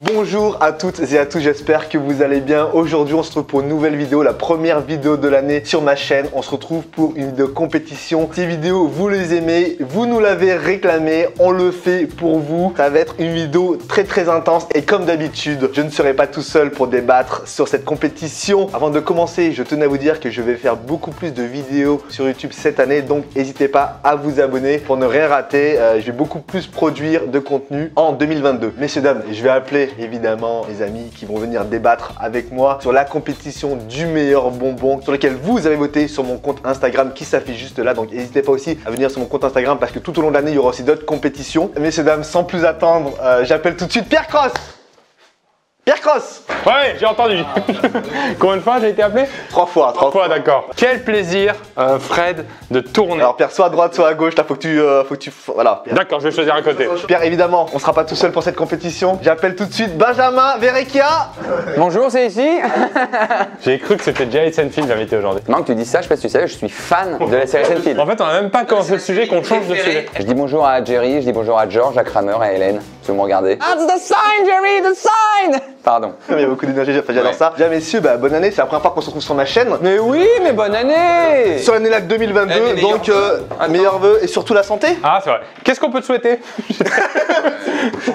Bonjour à toutes et à tous, j'espère que vous allez bien. Aujourd'hui on se retrouve pour une nouvelle vidéo, la première vidéo de l'année sur ma chaîne. On se retrouve pour une vidéo compétition. Ces vidéos, vous les aimez, vous nous l'avez réclamé, on le fait pour vous. Ça va être une vidéo très intense et comme d'habitude, je ne serai pas tout seul pour débattre sur cette compétition. Avant de commencer, je tenais à vous dire que je vais faire beaucoup plus de vidéos sur YouTube cette année, donc n'hésitez pas à vous abonner pour ne rien rater. Je vais beaucoup plus produire de contenu en 2022. Messieurs, dames, je vais appeler évidemment les amis qui vont venir débattre avec moi sur la compétition du meilleur bonbon sur lequel vous avez voté sur mon compte Instagram qui s'affiche juste là. Donc n'hésitez pas aussi à venir sur mon compte Instagram parce que tout au long de l'année il y aura aussi d'autres compétitions. Messieurs, dames, sans plus attendre, j'appelle tout de suite Pierre Cross. Pierre Cross! Ouais, j'ai entendu. Combien de fois j'ai été appelé? 3 fois. 3 fois, d'accord. Quel plaisir, Fred, de tourner. Alors Pierre, soit à droite, soit à gauche, là faut que tu... Voilà. D'accord, je vais choisir un côté. Pierre, évidemment, on sera pas tout seul pour cette compétition. J'appelle tout de suite Benjamin Verrecchia. Bonjour, c'est ici. J'ai cru que c'était déjà Seinfeld l'invité aujourd'hui. Non, que tu dis ça, je sais pas si tu savais, je suis fan de la série Seinfeld. En fait, on a même pas commencé le sujet qu'on change de sujet. Je dis bonjour à Jerry, je dis bonjour à George, à Kramer, à Hélène. Si vous me regardez. That's the sign, Jerry, the sign. Pardon. Il y a beaucoup d'énergie, j'adore ça. Bien messieurs, bonne année, c'est la première fois qu'on se retrouve sur ma chaîne. Mais oui, mais bonne année. Sur l'année 2022, donc meilleurs vœux et surtout la santé. Ah, c'est vrai. Qu'est-ce qu'on peut te souhaiter?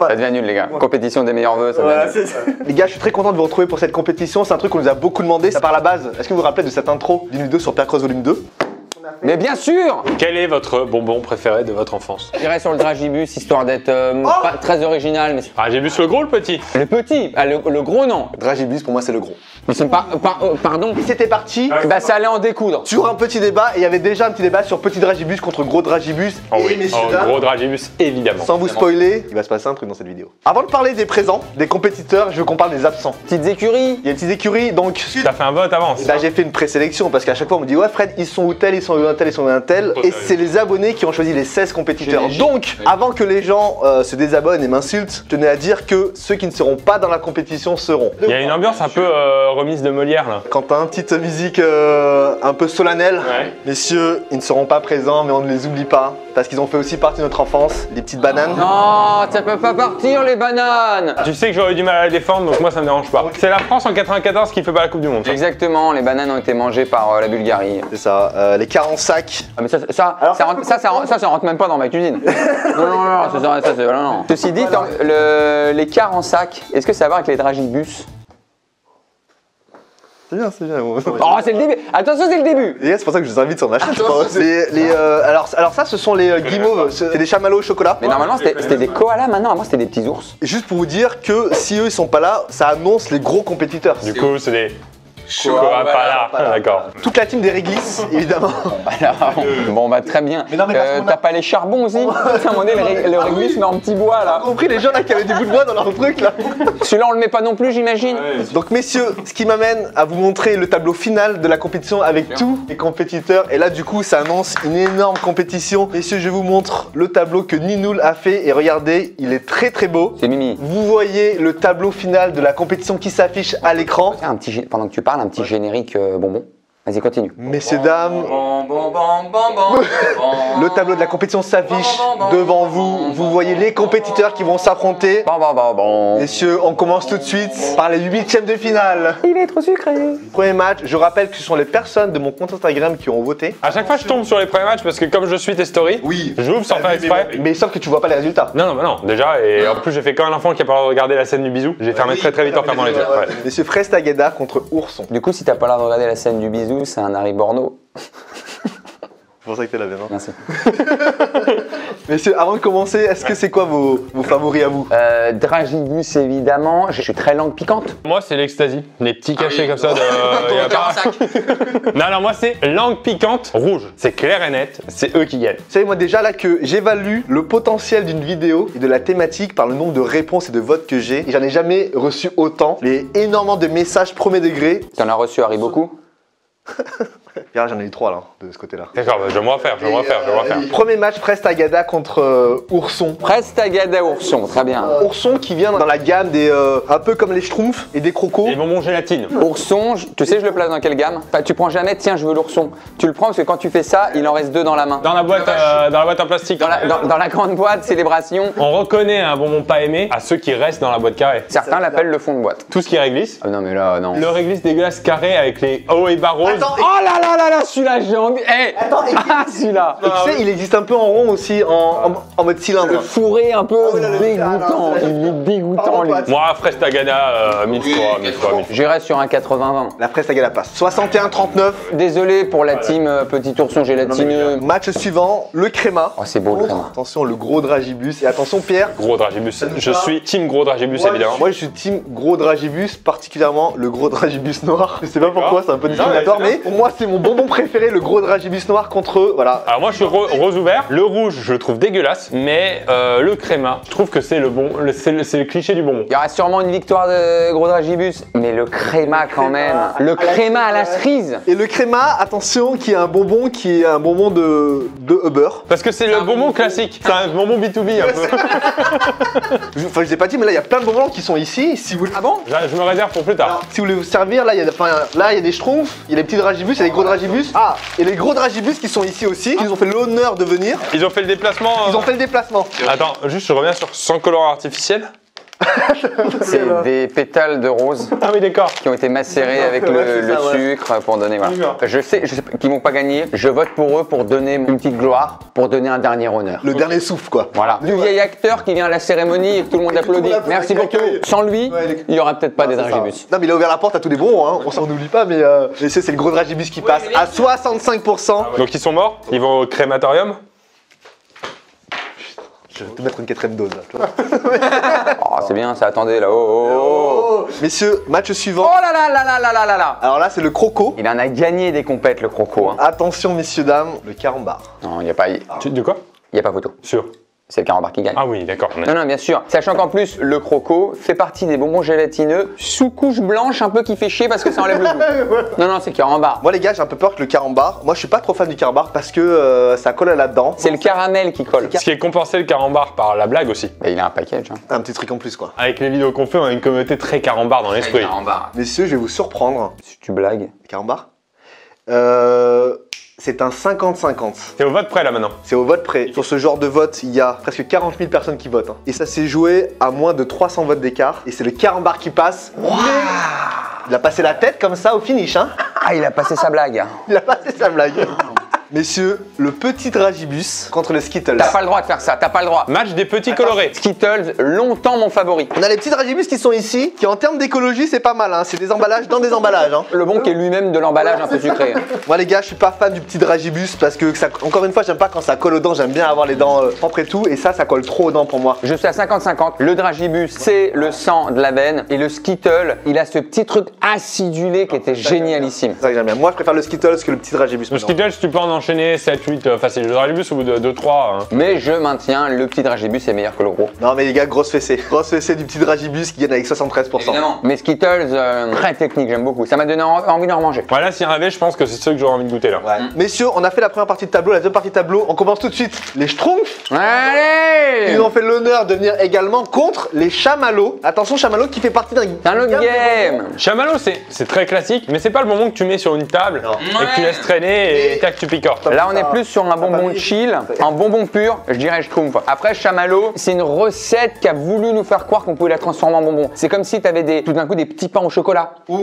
Ça devient nul, les gars. Compétition des meilleurs vœux, ça devient nul. Les gars, je suis très content de vous retrouver pour cette compétition. C'est un truc qu'on nous a beaucoup demandé. Ça part à la base. Est-ce que vous vous rappelez de cette intro d'une vidéo sur Pierre Cross volume 2? Mais bien sûr. Quel est votre bonbon préféré de votre enfance? J'irai sur le dragibus, histoire d'être pas très original, mais... Ah, j'ai vu sur le gros ou le petit? Le petit, le gros non. Dragibus, pour moi, c'est le gros. Mais c'est pas... pardon. C'était parti Bah ça allait en découdre. sur un petit débat et il y avait déjà un petit débat sur petit dragibus contre gros dragibus. Oh Et oui, messieurs, oh, dames, gros dragibus, évidemment. sans vous spoiler, il va se passer un truc dans cette vidéo. Avant de parler des présents, des compétiteurs, je veux qu'on parle des absents. Petites écuries. Il y a une petite écurie, donc T'as fait un vote avant. là j'ai fait une présélection parce qu'à chaque fois on me dit ouais Fred, ils sont où tel, ils sont où un tel, ils sont où un tel. Et c'est les abonnés qui ont choisi les 16 compétiteurs. Donc avant que les gens se désabonnent et m'insultent, je tenais à dire que ceux qui ne seront pas dans la compétition seront. Il y a une ambiance un peu remise de Molière là. Quand t'as une petite musique un peu solennelle, Ouais. messieurs, ils ne seront pas présents mais on ne les oublie pas parce qu'ils ont fait aussi partie de notre enfance, les petites bananes. Non, ça peut pas partir les bananes. Tu sais que j'aurais eu du mal à la défendre, donc moi ça me dérange pas. C'est la France en 94 qui fait pas la Coupe du Monde. Ça. Exactement, les bananes ont été mangées par la Bulgarie. C'est ça, les 40 sacs. Ah mais ça rentre même pas dans ma cuisine. non. Ceci dit, les quarts en sac, est-ce que ça va avec les dragibus? C'est bien, c'est bien. Oh, c'est le début. Attention, c'est le début. Les gars, c'est pour ça que je vous invite sur ma chaîne. Alors ça, ce sont les guimauves, c'est des chamallows au chocolat. Mais normalement, c'était des koalas maintenant. Avant, c'était des petits ours. Et juste pour vous dire que si eux ils sont pas là, ça annonce les gros compétiteurs. Du coup, c'est des chocolats pas là. D'accord. Toute la team des réglisses, évidemment. Alors, bon, bah très bien. Mais non, mais parce qu'on a- T'as pas les charbons aussi? À un moment donné, le réglisse met en petit bois là. Vous compris les gens là qui avaient des bouts de bois dans leur truc là. Celui-là, on le met pas non plus, j'imagine. Donc messieurs, ce qui m'amène à vous montrer le tableau final de la compétition avec tous les compétiteurs. Et là du coup ça annonce une énorme compétition. Messieurs, je vous montre le tableau que Ninoul a fait et regardez, il est très beau. C'est Mimi. Vous voyez le tableau final de la compétition qui s'affiche à l'écran. Pendant que tu parles, un petit générique bonbon. Vas-y, continue. Messieurs, dames, le tableau de la compétition s'affiche devant vous. Vous voyez les compétiteurs qui vont s'affronter. Bon. Messieurs, on commence tout de suite par les 8e de finale. Il est trop sucré. Premier match, je rappelle que ce sont les personnes de mon compte Instagram qui ont voté. À chaque fois, je tombe sur les premiers matchs parce que comme je suis tes stories, Oui. j'ouvre sans faire exprès. Mais sauf que tu vois pas les résultats. Non, déjà, et en plus j'ai fait comme un enfant qui a pas regardé la scène du bisou. J'ai fermé très vite en fermant les yeux. Ouais. Messieurs, Frestageda contre Ourson. Du coup, si t'as pas l'air de regarder la scène du bisou, c'est un Harry Borno. C'est pour ça que t'es là, bien. Merci. Messieurs, avant de commencer, est-ce que c'est quoi vos favoris à vous? Dragibus, évidemment. Je suis très langue piquante. Moi, c'est l'ecstasy. Les petits cachets comme ça de. y a pas... non, moi, c'est langue piquante rouge. C'est clair et net. C'est eux qui gagnent. Vous savez, moi déjà là que j'évalue le potentiel d'une vidéo et de la thématique par le nombre de réponses et de votes que j'ai. Et j'en ai jamais reçu autant. Les énormément de messages premier degré. T'en as reçu, Harry, beaucoup? Pierre, j'en ai eu 3 là, de ce côté-là. D'accord, bah, je vais me refaire. Premier match Prestagada contre Ourson. Prestagada Ourson, très bien. Ourson qui vient dans la gamme des un peu comme les Schtroumpfs et des crocos. Les bonbons gélatine. Ourson, tu sais je le place dans quelle gamme? Enfin, tu prends jamais, tiens je veux l'ourson. Tu le prends parce que quand tu fais ça, il en reste 2 dans la main. Dans la boîte en plastique. Dans la grande boîte, célébration. On reconnaît un bonbon pas aimé à ceux qui restent dans la boîte carrée. Certains l'appellent le fond de boîte. Tout ce qui réglisse. Ah non mais là, non. Le réglisse dégueulasse carré avec les hauts et bas roses. Attends, Oh là là là là, celui-là j'ai envie. Eh ah celui-là. Et tu sais, il existe un peu en rond aussi, en mode cylindre. Le fourré un peu dégoûtant. Il est dégoûtant lui. Moi, Prestagada, 1000 fois. J'irai sur un 80-20. La Prestagada passe. 61-39. Désolé pour la team petit ourson gélatineux. Match suivant, le Créma. Oh c'est beau le créma. Attention, le gros dragibus. Et attention, Pierre. Gros dragibus. Je suis team gros dragibus, évidemment. Moi, je suis team gros dragibus, particulièrement le gros dragibus noir. Je sais pas pourquoi, c'est un peu discriminatoire, mais pour moi, c'est mon bonbon préféré, le gros dragibus noir contre voilà. Alors moi, je suis rose ouvert. Le rouge, je le trouve dégueulasse, mais le créma, je trouve que c'est c'est le cliché du bonbon. Il y aura sûrement une victoire de gros dragibus, mais le créma quand même. Le créma à la cerise. Et le Créma, attention, qui est un bonbon de Uber. Parce que c'est le bonbon classique. C'est un bonbon B2B un peu. Enfin, je l'ai pas dit, mais là, il y a plein de bonbons qui sont ici. Si vous... Ah bon? Je me réserve pour plus tard. Alors, si vous voulez vous servir, là, il y a des schtroumpfs, il y a les petits dragibus, il y a les gros dragibus. Ah, et les gros dragibus qui sont ici aussi, qui nous ont fait l'honneur de venir. Ils ont fait le déplacement. Ils ont fait le déplacement. Attends, juste je reviens sur sans colorant artificiel. C'est des pétales de rose Ah oui, d'accord. qui ont été macérés avec Ouais, le c'est ça, ouais. sucre pour donner. Voilà. D'accord. Je sais qu'ils vont pas gagner. Je vote pour eux pour donner une petite gloire, pour donner un dernier honneur. Le dernier souffle, quoi. Voilà. Du vieil acteur qui vient à la cérémonie et que tout le monde applaudit. Merci pour tout. Sans lui, il y aura peut-être pas des dragibus. Non, mais il a ouvert la porte à tous les bons, hein. On s'en oublie pas, mais c'est le gros dragibus qui passe à 65%. Donc ils sont morts. Ils vont au crématorium. Je vais te mettre une 4ème dose, là, tu vois. Oh, c'est bien, ça attendait là. Oh. Messieurs, match suivant. Oh là là là là là là là là. Alors là, c'est le croco. Il en a gagné des compètes, le croco. Hein. Attention, messieurs, dames, le carambar. Non, il n'y a pas, De quoi? photo. Sûr. C'est le carambar qui gagne. Ah oui, d'accord. Non, non, bien sûr. Sachant qu'en plus, le croco fait partie des bonbons gélatineux sous couche blanche un peu qui fait chier parce que ça enlève le goût. Non, non, c'est carambar. Moi, les gars, j'ai un peu peur que le carambar. Moi, je suis pas trop fan du carambar parce que ça colle là-dedans. C'est le caramel qui colle. Ce qui est compensé le carambar par la blague aussi. Mais il a un package. Hein. Un petit truc en plus, quoi. Avec les vidéos qu'on fait, on a une communauté très carambar dans l'esprit. Carambar. Messieurs, je vais vous surprendre. Si tu blagues. Carambar. C'est un 50-50. T'es au vote près là maintenant. C'est au vote près. Sur ce genre de vote, il y a presque 40 000 personnes qui votent. Hein. Et ça s'est joué à moins de 300 votes d'écart. Et c'est le carambar qui passe. Wow. Il a passé la tête comme ça au finish. Hein. Ah, il a passé sa blague. Il a passé sa blague. Messieurs, le petit dragibus contre le Skittles. T'as pas le droit de faire ça, t'as pas le droit. Match des petits colorés. Skittles, longtemps mon favori. On a les petits dragibus qui sont ici, qui en termes d'écologie, c'est pas mal. Hein. C'est des emballages dans des emballages. Hein. Le bon qui est lui-même de l'emballage un peu sucré. Moi les gars, je suis pas fan du petit dragibus parce que ça, encore une fois, j'aime pas quand ça colle aux dents. J'aime bien avoir les dents propres et tout. Et ça colle trop aux dents pour moi. Je suis à 50-50. Le dragibus, c'est le sang de la veine. Et le Skittle, il a ce petit truc acidulé qui était génialissime. C'est ça que j'aime bien. Moi, je préfère le Skittles que le petit dragibus. Le Skittles, tu peux en enchaîner 7, 8 facile. Le dragibus au bout de 2-3. Hein. Mais je maintiens, le petit dragibus est meilleur que le gros. Non mais les gars, grosse fessée. Grosse fessée du petit dragibus qui gagne avec 73%. Évidemment. Mais Skittles, très technique, j'aime beaucoup. Ça m'a donné envie d'en remanger. Voilà, s'il y en avait, je pense que c'est ceux que j'aurais envie de goûter là. Ouais. Messieurs, on a fait la première partie de tableau, la deuxième partie de tableau. On commence tout de suite. Les Schtroumpfs. Allez! Ils ont fait l'honneur de venir également contre les chamallows. Attention, chamallows qui fait partie d'un autre game. Chamallow, c'est très classique, mais c'est pas le bonbon que tu mets sur une table et que tu laisses traîner et tac, tu picores. Là, on est plus sur un bonbon chill, un bonbon pur, je dirais Schtroumpf. Après, chamallow, c'est une recette qui a voulu nous faire croire qu'on pouvait la transformer en bonbon. C'est comme si t'avais tout d'un coup des petits pains au chocolat. Ou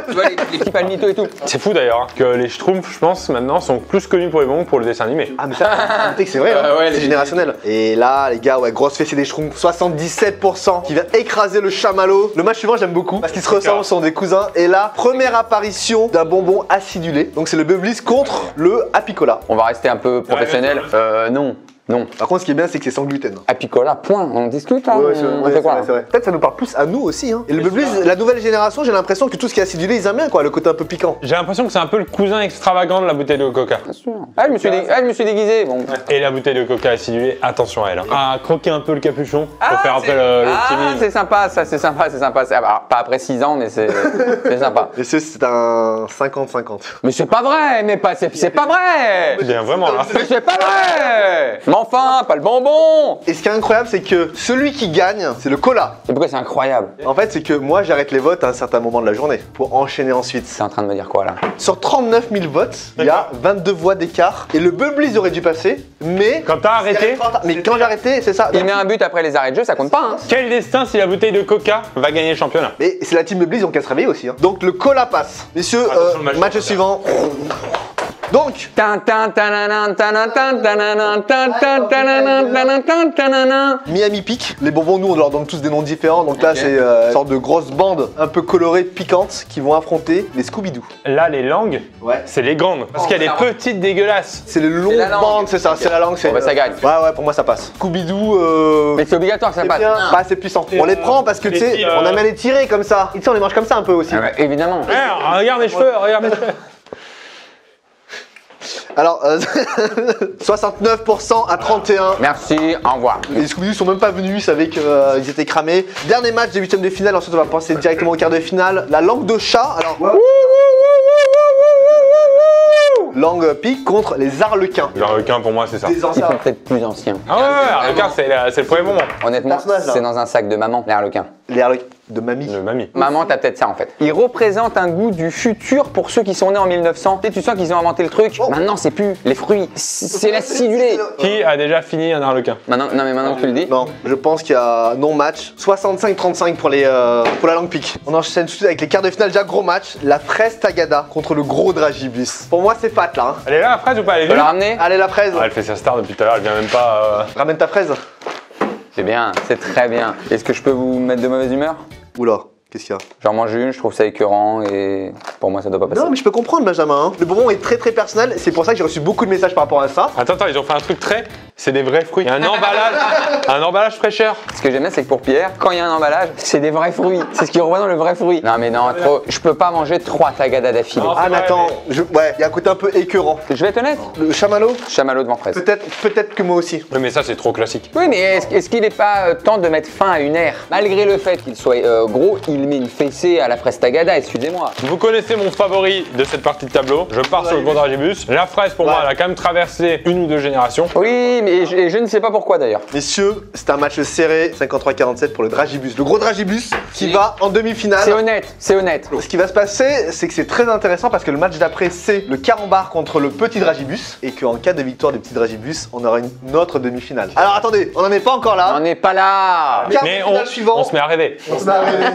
tu vois, les petits palmitos et tout. C'est fou d'ailleurs hein, que les Schtroumpfs, je pense, maintenant sont plus connus pour les bonbons que pour le dessin animé. Ah mais ça, c'est vrai, hein. Ouais, c'est générationnel. Et là, les gars, ouais, grosse fessée des Schtroumpfs, 77% qui vient écraser le chamallow. Le match suivant, j'aime beaucoup parce qu'ils se ressemblent, sont des cousins. Et là, première apparition d'un bonbon acidulé. Donc c'est le Bubblies contre le Apicola. On va rester un peu professionnel. Non. Non. Par contre, ce qui est bien, c'est que c'est sans gluten. Apicola, point. On discute là. Ouais, On fait quoi là? c'est vrai. Peut-être ça nous parle plus à nous aussi. Hein. Et le Bubblies, la nouvelle génération, j'ai l'impression que tout ce qui est acidulé, ils aiment bien quoi, le côté un peu piquant. J'ai l'impression que c'est un peu le cousin extravagant de la bouteille de coca. Bien sûr. Ah, je me suis déguisé. Bon. Et la bouteille de coca acidulée, attention à elle. Hein. À croquer un peu le capuchon pour faire après le petit mime. C'est sympa, ça, c'est sympa. Alors, pas après 6 ans, mais c'est sympa. Et c'est un 50-50. Mais c'est pas vrai, c'est pas vrai. Bien, vraiment là. Mais c'est pas vrai. Mais enfin, pas le bonbon. Et ce qui est incroyable, c'est que celui qui gagne, c'est le cola. Et pourquoi c'est incroyable? En fait, c'est que moi, j'arrête les votes à un certain moment de la journée pour enchaîner ensuite. T'es en train de me dire quoi là? Sur 39 000 votes, il y a 22 voix d'écart. Et le Bubblies aurait dû passer, mais... Quand t'as arrêté, Mais quand j'ai arrêté, c'est ça. Il met un but après les arrêts de jeu, ça compte pas, hein? quel destin si la bouteille de coca va gagner le championnat? Mais c'est la team Bubblies, donc elle se réveille aussi. Hein. Donc le cola passe. Messieurs, Attention, le match match suivant. Donc, Miami Peak. Les bonbons, nous, on leur donne tous des noms différents. Donc là, c'est une sorte de grosse bande un peu colorée, piquante, qui vont affronter les Scooby-Doo. Là, les langues, Ouais. c'est les grandes. Parce qu'il y a les petites dégueulasses. C'est les longues C'est la langue. bandes, c'est ça, c'est la langue. Bon, bah, ça gagne. Ouais, pour moi, ça passe. Scooby-Doo, Mais c'est obligatoire que ça c'est passe. bien. Bah, c'est puissant. On les prend parce que, tu sais, on aime à les tirer comme ça. Et tu sais, on les mange comme ça un peu aussi. Ah ouais, évidemment. Regarde mes cheveux, regarde mes cheveux. Alors, 69% à 31%. Merci, au revoir. Les Scooby-Doo sont même pas venus, ils savaient qu'ils étaient cramés. Dernier match des huitièmes de finale, ensuite on va passer directement au quart de finale. La langue de chat, alors langue pique contre les arlequins. Le requin, pour moi, c'est ça. Des Ils anciens. sont peut-être plus anciens. Ah ouais, le requin, c'est le premier moment. Honnêtement, Personnage, là. c'est dans un sac de maman, les harlequins. Les arlequins de mamie. Le mamie. Maman, t'as peut-être ça en fait. Ils représentent un goût du futur pour ceux qui sont nés en 1900. Tu sais, tu sens qu'ils ont inventé le truc. Oh. Maintenant, c'est plus les fruits, c'est l'acidulé. Qui a déjà fini un harlequin? Maintenant, non mais maintenant que tu le dis. Non, je pense qu'il y a non-match. 65-35 pour la langue pique. On enchaîne tout de suite avec les quarts de finale, déjà gros match. La fraise Tagada contre le gros Dragibus. Pour moi, c'est fat là. Hein. Elle est là, la fraise ou pas? Elle est Tu peux venue? la ramener? Allez, la fraise. Ah, elle fait sa star depuis tout à l'heure, elle vient même pas. Ramène ta fraise. C'est bien, c'est très bien. Est-ce que je peux vous mettre de mauvaise humeur? Oula, qu'est-ce qu'il y a? J'en mange une, je trouve ça écœurant et pour moi ça doit pas passer. Non, mais je peux comprendre, Benjamin. Hein. Le bonbon est très personnel. C'est pour ça que j'ai reçu beaucoup de messages par rapport à ça. Attends, ils ont fait un truc très. C'est des vrais fruits. Il y a un emballage fraîcheur. Ce que j'aime bien, c'est que pour Pierre, quand il y a un emballage, c'est des vrais fruits. C'est ce qui représente le vrai fruit. Non mais non, trop. Je peux pas manger 3 tagadas d'affilée. Non. Ah, mais vrai, attends, ouais, il y a un côté un peu écœurant. Je vais être honnête, Le chamallow, chamallow devant fraise. peut-être que moi aussi. Oui, mais ça, c'est trop classique. Oui, mais est-ce qu'il n'est pas temps de mettre fin à une ère? Malgré le fait qu'il soit gros, il met une fessée à la fraise tagada, excusez-moi. Vous connaissez mon favori de cette partie de tableau. Je pars sur le gros dragibus. La fraise, pour moi, elle a quand même traversé une ou deux générations. Oui, mais je ne sais pas pourquoi d'ailleurs. Messieurs, c'est un match serré, 53-47 pour le Dragibus. Le gros Dragibus qui va en demi-finale. C'est honnête, c'est honnête. Ce qui va se passer, c'est que c'est très intéressant parce que le match d'après, c'est le carambar contre le petit Dragibus. Et qu'en cas de victoire du petit Dragibus, on aura une autre demi-finale. Alors attendez, on n'en est pas encore là. On n'est pas là. Quart de Mais finale suivant. on se met à rêver. On se met à rêver.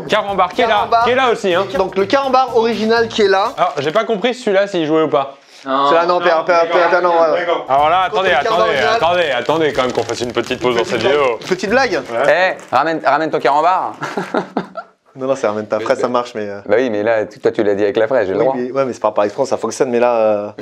Carambar qui est là, Carambar. qui est là aussi. Hein. Donc le carambar original qui est là. Alors, j'ai pas compris celui-là s'il jouait ou pas. C'est là, non, non, ouais. Alors là, Contre le carambar original. attendez quand même qu'on fasse une petite pause dans cette vidéo. Petite blague. Eh, ramène ton carambar. Non, ça ramène ta fraise, ça marche, mais. Bah oui, mais là, toi tu l'as dit avec la fraise, j'ai le Oui, droit. mais c'est par expérience, ça fonctionne, mais là.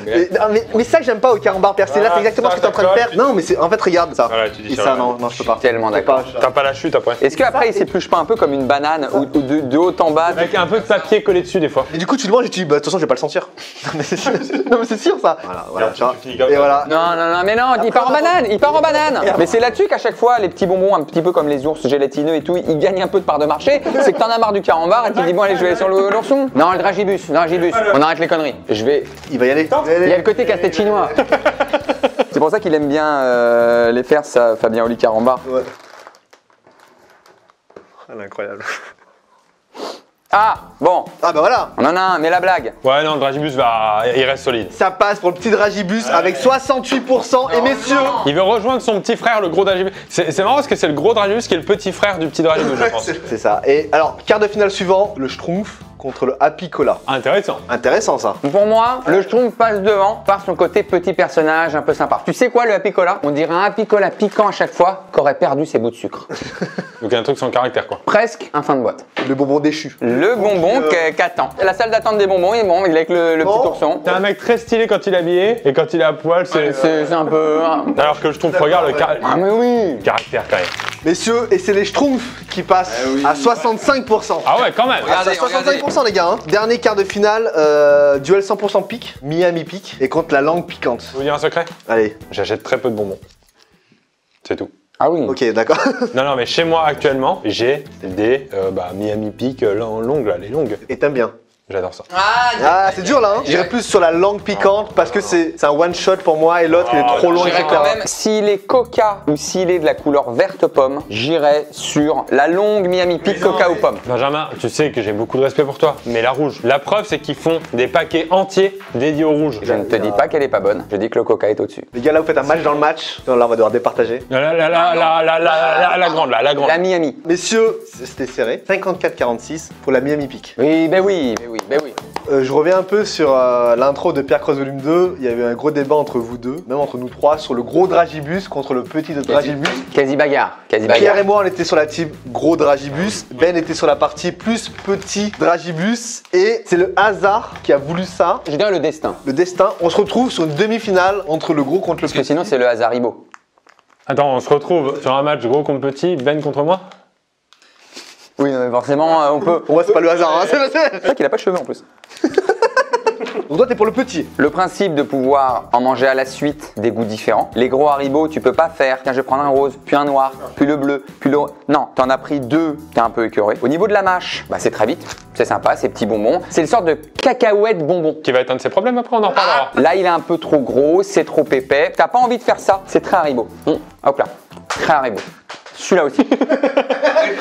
Mais ça que j'aime pas au carambar percé, là, c'est exactement ce que t'es en train de faire. Non, mais c'est. En fait, regarde ça. Voilà, tu dis Et ça, ça, ouais. non, je peux pas. Tellement d'accord. T'as pas la chute après. Est-ce qu'après il s'épluche pas un peu comme une banane ou de haut en bas? Avec un peu de papier collé dessus des fois. Et du coup, tu le manges et tu dis, bah, de toute façon, je vais pas le sentir. Non, mais c'est sûr, ça. Voilà, tu vois. tu finis comme Et ça. voilà. Non, mais non, il part en banane, il part en banane. Mais c'est là-dessus qu'à chaque fois, les petits bonbons, un petit peu comme les ours gélatineux et tout, ils gagnent un peu de part de marché. C'est que t'en as marre du carambar et tu dis, bon, allez, je vais aller sur l'ourson. Non, le dragibus, on arrête les conneries. Il va y aller. Il y a le côté casse-tête chinois. C'est pour ça qu'il aime bien les faire, ça, Fabien Oli Carambar. Ouais. Incroyable. Ah, bon, Ah, bah voilà. on en a un, mais la blague. Ouais, non, le dragibus il reste solide. Ça passe pour le petit Dragibus avec 68%. Et messieurs. Il veut rejoindre son petit frère, le gros dragibus. C'est marrant parce que c'est le gros dragibus qui est le petit frère du petit dragibus, je pense. C'est ça. Et alors, quart de finale suivant, le Schtroumpf contre le Happy Cola. Intéressant. Intéressant ça. Pour moi, le Schtroumpf passe devant par son côté petit personnage un peu sympa. Tu sais quoi, le Happy Cola? On dirait un Happy Cola piquant à chaque fois qu'aurait perdu ses bouts de sucre. Donc il y a un truc sans caractère quoi. Presque un fin de boîte. Le bonbon déchu. Le bonbon qu'attend. La salle d'attente des bonbons, il est bon, il est avec le petit ourson. T'es un mec très stylé quand il est habillé et quand il est à poil, C'est un peu... Alors que je trouve, regarde le Ah mais oui. caractère quand même. Messieurs, et c'est les Schtroumpfs qui passent à 65%. Ah ouais, quand même. Ah, c'est 65% les gars. Hein. Dernier quart de finale, duel 100% pique, Miami pique, et contre la langue piquante. Je vous dire un secret? Allez. J'achète très peu de bonbons. C'est tout. Ah oui. Ok, d'accord. Non, mais chez moi actuellement, j'ai des Miami Peak longues, là, les longues. Et t'aimes bien? J'adore ça. Ah, c'est dur là, hein. J'irais plus sur la langue piquante parce que c'est un one shot pour moi et l'autre il est trop long, J'irais etc. quand même, s'il est coca ou s'il est de la couleur verte pomme, j'irais sur la longue Miami Peak coca ou pomme. Benjamin, tu sais que j'ai beaucoup de respect pour toi, mais la rouge. La preuve, c'est qu'ils font des paquets entiers dédiés au rouge. Je ne te dis pas qu'elle est pas bonne, je dis que le coca est au-dessus. Les gars, là vous faites un match dans le match. Non, là on va devoir départager. La grande, là, la grande. La Miami. Messieurs, c'était serré. 54-46 pour la Miami Peak. Oui, ben oui, ben oui, ben oui. Je reviens un peu sur l'intro de Pierre Cross Volume 2. Il y avait un gros débat entre vous deux, même entre nous trois, sur le gros Dragibus contre le petit Dragibus. Quasi bagarre, quasi Pierre bagarre. et moi, on était sur la team gros Dragibus. Ben était sur la partie plus petit Dragibus. Et c'est le hasard qui a voulu ça. Je dirais le destin, Le destin. On se retrouve sur une demi-finale entre le gros contre le parce que petit. sinon c'est le hasaribo. Attends, on se retrouve sur un match gros contre petit, Ben contre moi? Oui, mais forcément, on peut. Pour moi, c'est pas le hasard. Hein. C'est vrai qu'il a pas de cheveux en plus. Donc toi, t'es pour le petit. Le principe de pouvoir en manger à la suite des goûts différents. Les gros haribots, tu peux pas faire. Tiens, je vais prendre un rose, puis un noir, puis le bleu, puis le... Non, t'en as pris deux, t'es un peu écœuré. Au niveau de la mâche, bah c'est très vite, c'est sympa, ces petits bonbons. C'est une sorte de cacahuète bonbon. Qui va être un de ses problèmes après, on en reparlera. Là, il est un peu trop gros, c'est trop épais. T'as pas envie de faire ça, c'est très haribo. Hop là, très haribo. Celui-là aussi.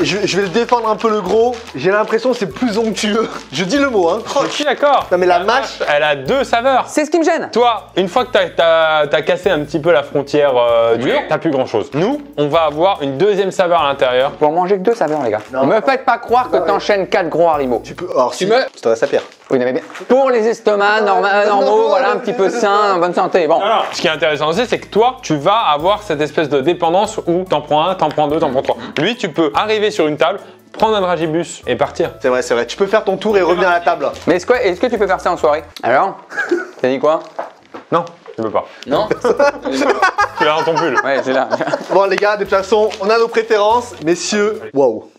Je vais le défendre un peu le gros. J'ai l'impression que c'est plus onctueux. Je dis le mot, hein. Je suis d'accord. Non mais la mâche. Elle a deux saveurs. C'est ce qui me gêne. Toi, une fois que t'as cassé un petit peu la frontière dure, t'as plus grand chose. Nous, on va avoir une deuxième saveur à l'intérieur. Pour manger que deux saveurs, les gars. Non. Me faites pas croire que t'enchaînes 4 gros haribots. Tu peux. Alors si. me- Je t'en à Pierre. Oui, mais bien. Pour les estomacs normaux, voilà, un petit peu sains, en bonne santé. Bon. Alors, ce qui est intéressant aussi, c'est que toi, tu vas avoir cette espèce de dépendance où t'en prends un, t'en prends deux, t'en prends trois. Lui, tu peux arriver sur une table, prendre un dragibus et partir. C'est vrai, c'est vrai. Tu peux faire ton tour et revenir à la table. Mais est-ce que tu peux faire ça en soirée? Alors? T'as dit quoi? Non, tu peux pas. Non? Tu l'as dans ton pull. Ouais, c'est là. Bon les gars, de toute façon, on a nos préférences. Messieurs, waouh.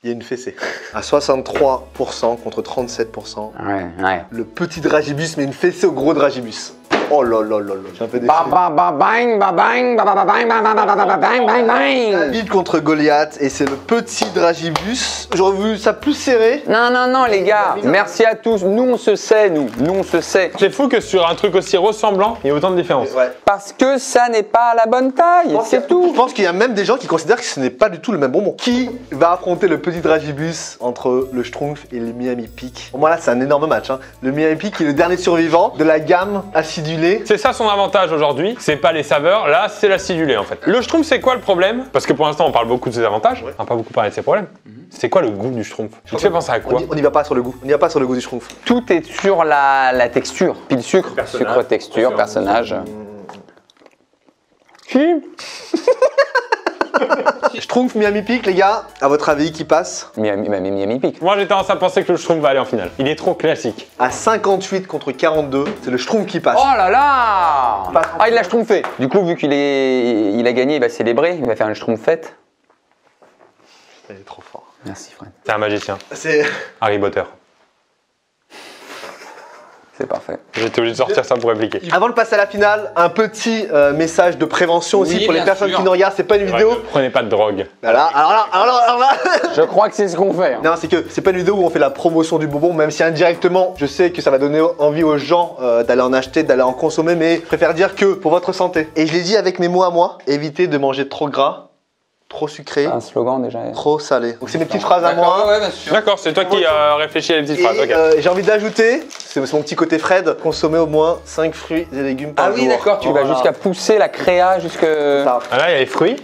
Il y a une fessée. À 63% contre 37%. Ouais. Le petit Dragibus, mais une fessée au gros Dragibus. Oh là là là là. J'ai un peu déçu. Bang, bang. David contre Goliath et c'est le petit Dragibus. J'aurais vu ça plus serré. Non, les gars. Merci à tous. Nous, on se sait, nous. Nous, on se sait. C'est fou que sur un truc aussi ressemblant, il y ait autant de différences. Ouais. Parce que ça n'est pas la bonne taille. C'est Je tout. pense qu'il y a même des gens qui considèrent que ce n'est pas du tout le même bonbon. Qui va affronter le petit Dragibus entre le Schtroumpf et le Miami Peak? Pour moi là, c'est un énorme match. Hein. Le Miami Peak est le dernier survivant de la gamme acidulée. C'est ça son avantage aujourd'hui, c'est pas les saveurs, là c'est l'acidulé en fait. Le Schtroumpf, c'est quoi le problème? Parce que pour l'instant on parle beaucoup de ses avantages, on n'a pas beaucoup parlé de ses problèmes. C'est quoi le goût du Schtroumpf? Tu te fais penser à quoi? On n'y va pas sur le goût. On n'y va pas sur le goût du Schtroumpf. Tout est sur la texture. Puis le sucre. Personnage. Sucre, texture, personnage. Schtroumpf, Miami Peak, les gars, à votre avis, qui passe? Miami Peak. Moi j'ai tendance à penser que le Schtroumpf va aller en finale. Il est trop classique. À 58 contre 42, c'est le Schtroumpf qui passe. Oh là là! Ah, il l'a schtroumpfé. Du coup, vu qu'il a gagné, il va célébrer. Il va faire une schtroumpfette. Il est trop fort. Merci, Fred. C'est un magicien. C'est... Harry Potter. C'est parfait. J'étais obligé de sortir ça pour répliquer. Avant de passer à la finale, un petit message de prévention aussi Oui, pour les bien personnes sûr. qui nous regardent. C'est pas une vidéo. Prenez pas de drogue. Voilà, alors là. Je crois que c'est ce qu'on fait. hein. Non, c'est que c'est pas une vidéo où on fait la promotion du bonbon, même si indirectement, je sais que ça va donner envie aux gens d'aller en acheter, d'aller en consommer, mais je préfère dire que pour votre santé. Et je l'ai dit avec mes mots à moi, évitez de manger trop gras, trop sucré, Un slogan déjà. trop salé. Donc c'est mes petites phrases à moi. Ouais, bien sûr. D'accord, c'est toi qui as réfléchi à les petites Et phrases. Ok. j'ai envie d'ajouter, c'est mon petit côté Fred, consommer au moins 5 fruits et légumes par Ah jour. oui, d'accord, tu vas Voilà. jusqu'à pousser la créa jusque. Ça. Ah là, il y a les fruits.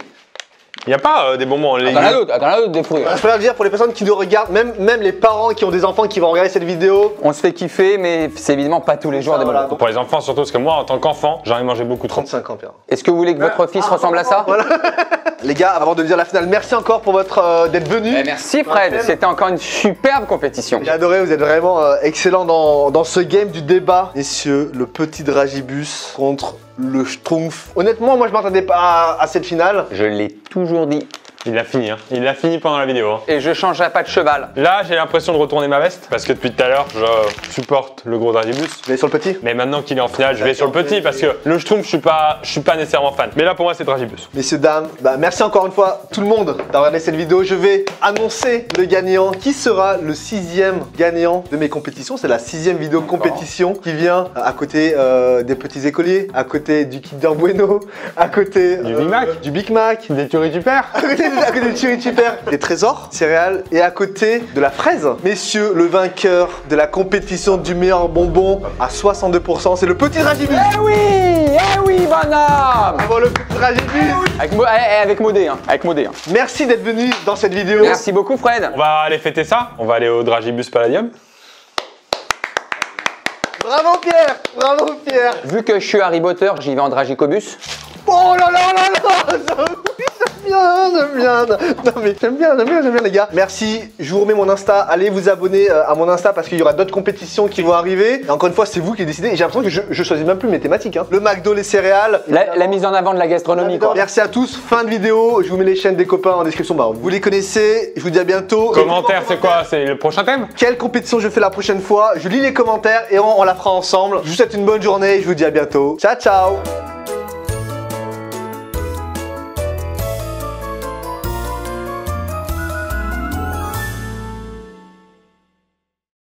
Il n'y a pas des bonbons en légumes. Attends là d'autres des fruits. Je préfère dire pour les personnes qui nous regardent, même les parents qui ont des enfants qui vont regarder cette vidéo. On se fait kiffer, mais c'est évidemment pas tous les jours des voilà. bonbons. Pour les enfants surtout, parce que moi en tant qu'enfant, j'en ai mangé beaucoup trop. 35 ans, Pierre. Est-ce que vous voulez que votre fils ressemble à ça? Les gars, avant de dire la finale, merci encore pour votre d'être venus. Merci Fred, c'était encore une superbe compétition. J'ai adoré, vous êtes vraiment excellent dans ce game du débat. Messieurs, le petit Dragibus contre le Schtroumpf. Honnêtement, moi je m'attendais pas à cette finale. Je l'ai toujours dit. Il l'a fini, hein. Il l'a fini pendant la vidéo. Hein. Et je changerai pas de cheval. Là, j'ai l'impression de retourner ma veste parce que depuis tout à l'heure, je supporte le gros Dragibus. Vous allez sur le petit? Mais maintenant qu'il est en finale, je vais sur le petit parce que le Schtroumpf, je suis pas nécessairement fan. Mais là, pour moi, c'est Dragibus. Messieurs, dames, merci encore une fois tout le monde d'avoir regardé cette vidéo. Je vais annoncer le gagnant. Qui sera le 6e gagnant de mes compétitions? C'est la 6e vidéo compétition qui vient à côté des petits écoliers, à côté du Kinder Bueno, à côté Du Big Mac. du Big Mac, Des tueries du père. à côté du Chiri Super, des trésors, céréales et à côté de la fraise. Messieurs, le vainqueur de la compétition du meilleur bonbon à 62%, c'est le petit Dragibus. Eh oui, bonhomme. Bravo le petit Dragibus. Avec Modé, hein. Avec Modé. Hein. Merci d'être venu dans cette vidéo. Merci beaucoup Fred. On va aller fêter ça. On va aller au Dragibus Palladium. Bravo Pierre, bravo Pierre. Vu que je suis Harry Potter, j'y vais en Dragicobus. Oh là là là là. J'aime bien. Non mais j'aime bien les gars. Merci, je vous remets mon Insta. Allez vous abonner à mon Insta parce qu'il y aura d'autres compétitions qui vont arriver. Et encore une fois, c'est vous qui décidez. Et j'ai l'impression que je choisis même plus mes thématiques. Hein. Le McDo, les céréales. La mise en avant de la gastronomie quoi. Merci à tous. Fin de vidéo. Je vous mets les chaînes des copains en description. Bah, vous les connaissez. Je vous dis à bientôt. Commentaire, c'est quoi? C'est le prochain thème? Quelle compétition je fais la prochaine fois? Je lis les commentaires et on la fera ensemble. Je vous souhaite une bonne journée. Je vous dis à bientôt. Ciao, ciao.